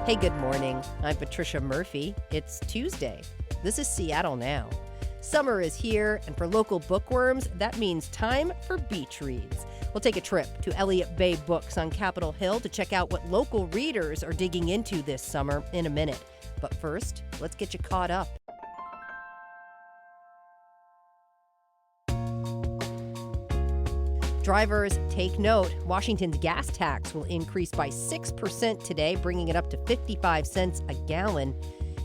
Hey, good morning. I'm Patricia Murphy. It's Tuesday. This is Seattle Now. Summer is here, and for local bookworms, that means time for beach reads. We'll take a trip to Elliott Bay Books on Capitol Hill to check out what local readers are digging into this summer in a minute. But first, let's get you caught up. Drivers, take note. Washington's gas tax will increase by 6% today, bringing it up to 55 cents a gallon.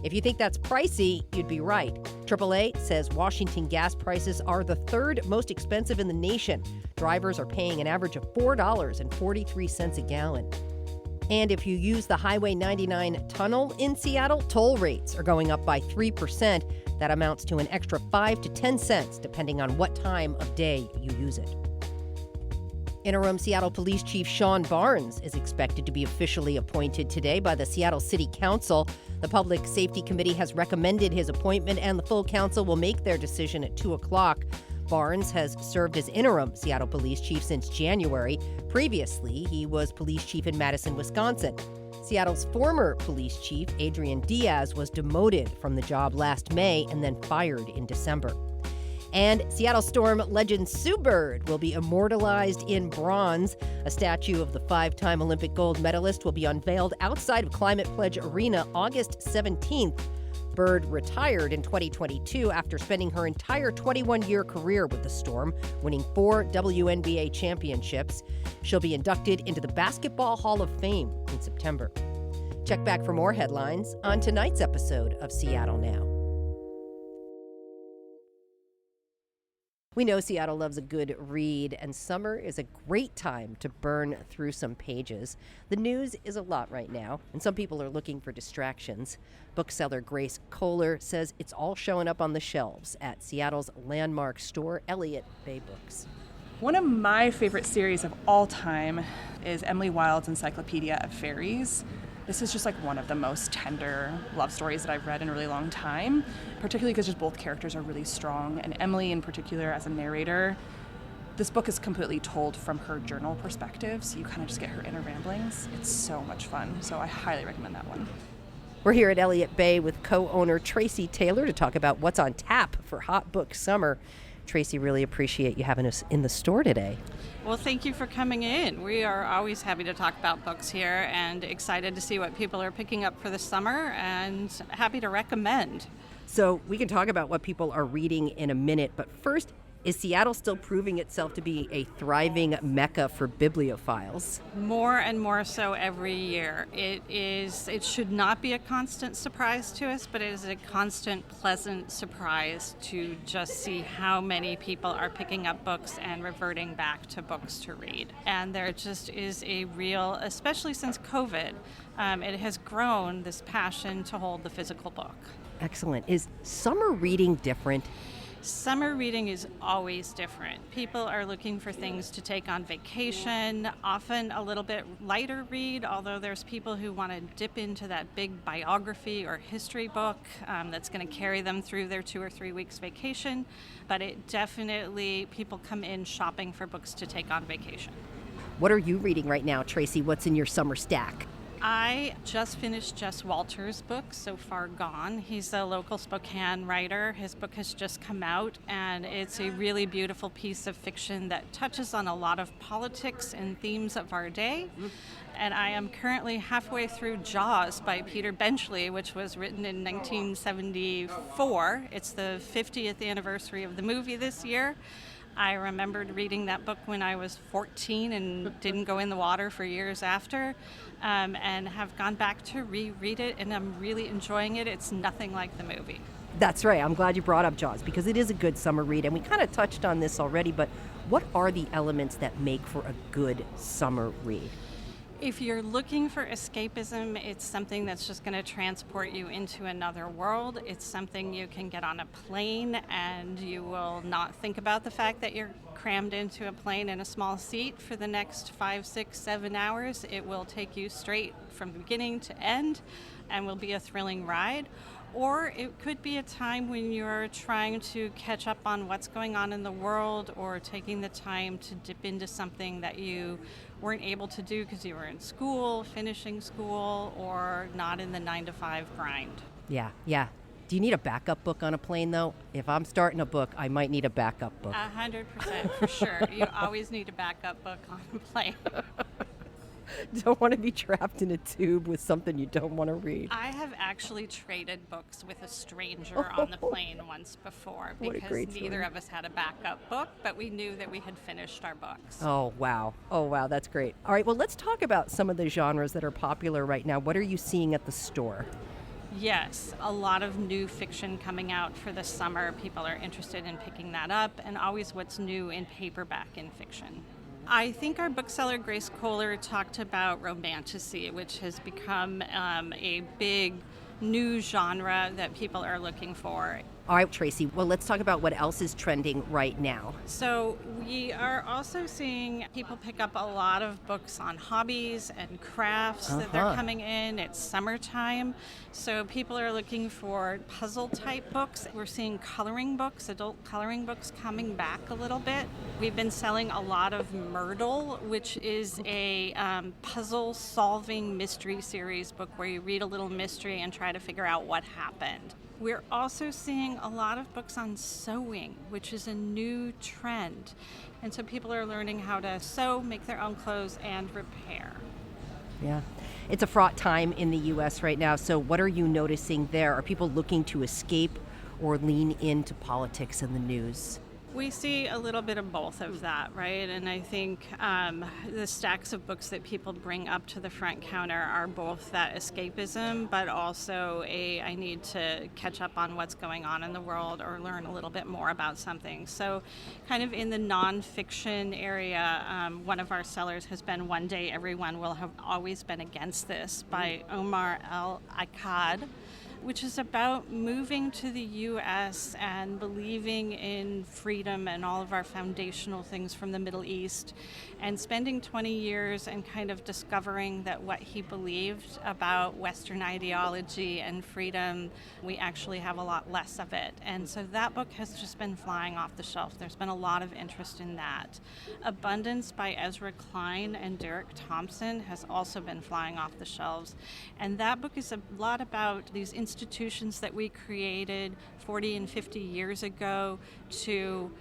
If you think that's pricey, you'd be right. AAA says Washington gas prices are the third most expensive in the nation. Drivers are paying an average of $4.43 a gallon. And if you use the Highway 99 tunnel in Seattle, toll rates are going up by 3%. That amounts to an extra 5 to 10 cents, depending on what time of day you use it. Interim Seattle Police Chief Sean Barnes is expected to be officially appointed today by the Seattle City Council. The Public Safety Committee has recommended his appointment, and the full council will make their decision at 2 o'clock. Barnes has served as interim Seattle Police Chief since January. Previously, he was police chief in Madison, Wisconsin. Seattle's former police chief, Adrian Diaz, was demoted from the job last May and then fired in December. And Seattle Storm legend Sue Bird will be immortalized in bronze. A statue of the 5-time Olympic gold medalist will be unveiled outside of Climate Pledge Arena August 17th. Bird retired in 2022 after spending her entire 21-year career with the Storm, winning 4 WNBA championships. She'll be inducted into the Basketball Hall of Fame in September. Check back for more headlines on tonight's episode of Seattle Now. We know Seattle loves a good read, and summer is a great time to burn through some pages. The news is a lot right now, and some people are looking for distractions. Bookseller Grace Kohler says it's all showing up on the shelves at Seattle's landmark store, Elliott Bay Books. One of my favorite series of all time is Emily Wilde's Encyclopedia of Fairies. This is just like one of the most tender love stories that I've read in a really long time, particularly because just both characters are really strong. And Emily in particular as a narrator, this book is completely told from her journal perspective, so you kind of just get her inner ramblings. It's so much fun, so I highly recommend that one. We're here at Elliott Bay with co-owner Tracy Taylor to talk about what's on tap for Hot Book Summer. Tracy, really appreciate you having us in the store today. Well, thank you for coming in. We are always happy to talk about books here and excited to see what people are picking up for the summer and happy to recommend. So we can talk about what people are reading in a minute, but first, is Seattle still proving itself to be a thriving mecca for bibliophiles? More and more so every year. It should not be a constant surprise to us, but it is a constant pleasant surprise to just see how many people are picking up books and reverting back to books to read. And there just is a real, especially since COVID, it has grown this passion to hold the physical book. Excellent. Is summer reading different? Summer reading is always different. People are looking for things to take on vacation, often a little bit lighter read, although there's people who want to dip into that big biography or history book that's going to carry them through their 2 or 3 weeks vacation. But it definitely, people come in shopping for books to take on vacation. What are you reading right now, Tracy? What's in your summer stack? I just finished Jess Walter's book, So Far Gone. He's a local Spokane writer. His book has just come out, and it's a really beautiful piece of fiction that touches on a lot of politics and themes of our day. And I am currently halfway through Jaws by Peter Benchley, which was written in 1974. It's the 50th anniversary of the movie this year. I remembered reading that book when I was 14 and didn't go in the water for years after, and have gone back to reread it, and I'm really enjoying it. It's nothing like the movie. That's right. I'm glad you brought up Jaws because it is a good summer read, and we kind of touched on this already, but what are the elements that make for a good summer read? If you're looking for escapism, it's something that's just going to transport you into another world. It's something you can get on a plane and you will not think about the fact that you're crammed into a plane in a small seat for the next 5, 6, 7 hours. It will take you straight from beginning to end and will be a thrilling ride. Or it could be a time when you're trying to catch up on what's going on in the world, or taking the time to dip into something that you weren't able to do because you were in school, finishing school, or not in the 9-to-5 grind. Yeah, yeah. Do you need a backup book on a plane, though? If I'm starting a book, I might need a backup book. 100% for sure. You always need a backup book on a plane. Don't want to be trapped in a tube with something you don't want to read. I have actually traded books with a stranger on the plane once before because neither of us had a backup book, but we knew that we had finished our books. Oh, wow. Oh, wow. That's great. All right. Well, let's talk about some of the genres that are popular right now. What are you seeing at the store? Yes, a lot of new fiction coming out for the summer. People are interested in picking that up, and always what's new in paperback in fiction. I think our bookseller Grace Kohler talked about romantasy, which has become a big new genre that people are looking for. All right, Tracy. Well, let's talk about what else is trending right now. So we are also seeing people pick up a lot of books on hobbies and crafts that they're coming in. It's summertime, so people are looking for puzzle-type books. We're seeing coloring books, adult coloring books coming back a little bit. We've been selling a lot of Murdle, which is a puzzle-solving mystery series book where you read a little mystery and try to figure out what happened. We're also seeing a lot of books on sewing, which is a new trend. And so people are learning how to sew, make their own clothes, and repair. Yeah. It's a fraught time in the U.S. right now, so what are you noticing there? Are people looking to escape or lean into politics and the news? We see a little bit of both of that, right? And I think the stacks of books that people bring up to the front counter are both that escapism, but also I need to catch up on what's going on in the world or learn a little bit more about something. So kind of in the nonfiction area, one of our sellers has been One Day Everyone Will Have Always Been Against This by Omar Akkad, which is about moving to the U.S. and believing in freedom and all of our foundational things from the Middle East, and spending 20 years and kind of discovering that what he believed about Western ideology and freedom, we actually have a lot less of it. And so that book has just been flying off the shelf. There's been a lot of interest in that. Abundance by Ezra Klein and Thompson has also been flying off the shelves. And that book is a lot about these institutions that we created 40 and 50 years ago to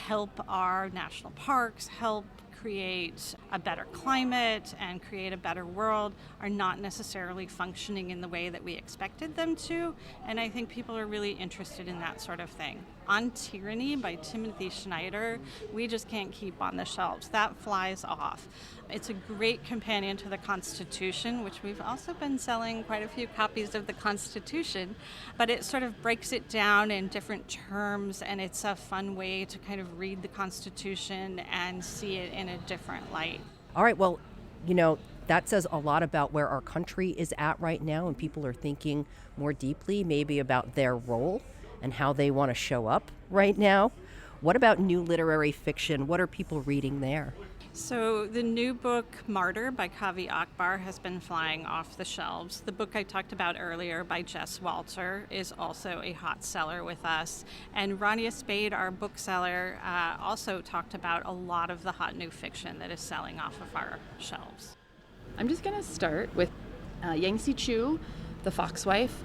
help our national parks, help create a better climate and create a better world, are not necessarily functioning in the way that we expected them to. And I think people are really interested in that sort of thing. On Tyranny by Timothy Snyder, we just can't keep on the shelves. That flies off. It's a great companion to the Constitution, which we've also been selling quite a few copies of the Constitution, but it sort of breaks it down in different terms, and it's a fun way to kind of read the Constitution and see it in a different light. All right, well, that says a lot about where our country is at right now, and people are thinking more deeply maybe about their role and how they want to show up right now. What about new literary fiction? What are people reading there? So the new book, Martyr by Kaveh Akbar, has been flying off the shelves. The book I talked about earlier by Jess is also a hot seller with us. And Rania Spade, our bookseller, also talked about a lot of the hot new fiction that is selling off of our shelves. I'm just going to start with Yangsze Choo, The Foxwife.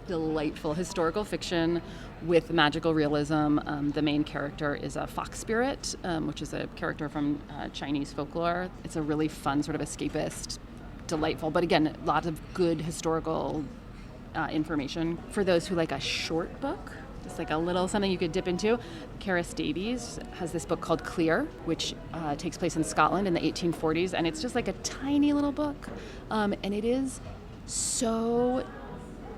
Delightful historical fiction with magical realism. The main character is a fox spirit, which is a character from Chinese folklore. It's a really fun, sort of escapist, delightful, but again, lots of good historical information. For those who like a short book, just like a little something you could dip into, Carys Davies has this book called Clear, which takes place in Scotland in the 1840s, and it's just like a tiny little book, and it is so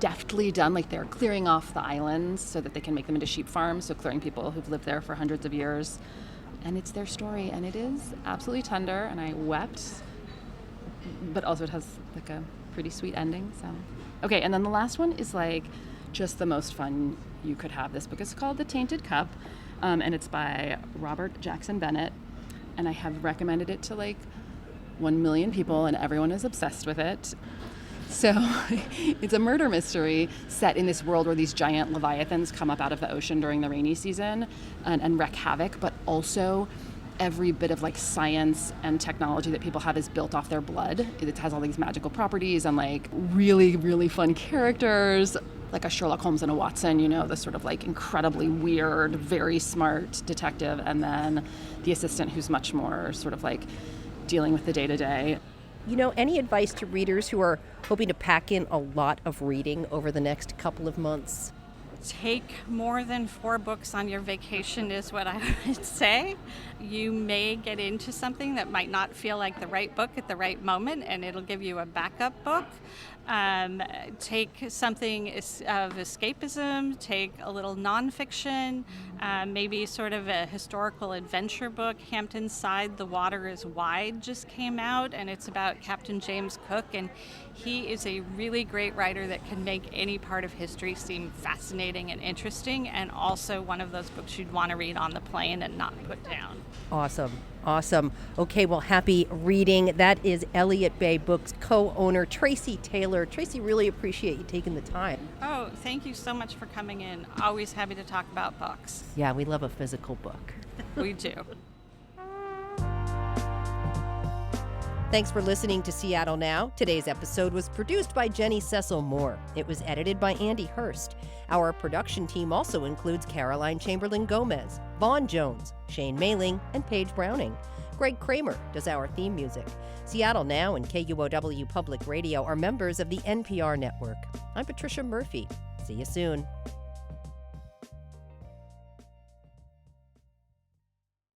deftly done. Like, they're clearing off the islands so that they can make them into sheep farms, so clearing people who've lived there for hundreds of years, and it's their story, and it is absolutely tender, and I wept, but also it has like a pretty sweet ending. So okay, and then the last one is like just the most fun you could have. This book is called The Tainted Cup, and it's by Robert Jackson Bennett, and I have recommended it to like 1 million people, and everyone is obsessed with it. So it's a murder mystery set in this world where these giant leviathans come up out of the ocean during the rainy season and wreak havoc, but also every bit of like science and technology that people have is built off their blood. It has all these magical properties and like really, really fun characters, like a Sherlock Holmes and a Watson, you know, the sort of like incredibly weird, very smart detective, and then the assistant who's much more sort of like dealing with the day-to-day. You know, any advice to readers who are hoping to pack in a lot of reading over the next couple of months? Take more than 4 books on your vacation is what I would say. You may get into something that might not feel like the right book at the right moment, and it'll give you a backup book. Take something of escapism, take a little nonfiction, maybe sort of a historical adventure book. Hampton Side, The Water is Wide just came out, and it's about Captain James Cook, and he is a really great writer that can make any part of history seem fascinating and interesting, and also one of those books you'd want to read on the plane and not put down. Awesome. Okay, well, happy reading. That is Elliott Bay Books co-owner Tracy Taylor. Tracy, really appreciate you taking the time. Oh, thank you so much for coming in. Always happy to talk about books. Yeah, we love a physical book. We do. Thanks for listening to Seattle Now. Today's episode was produced by Jenny Cecil Moore. It was edited by Andy Hurst. Our production team also includes Caroline Chamberlain Gomez, Vaughn Jones, Shane Mailing, and Paige Browning. Greg Kramer does our theme music. Seattle Now and KUOW Public Radio are members of the NPR network. I'm Patricia Murphy. See you soon.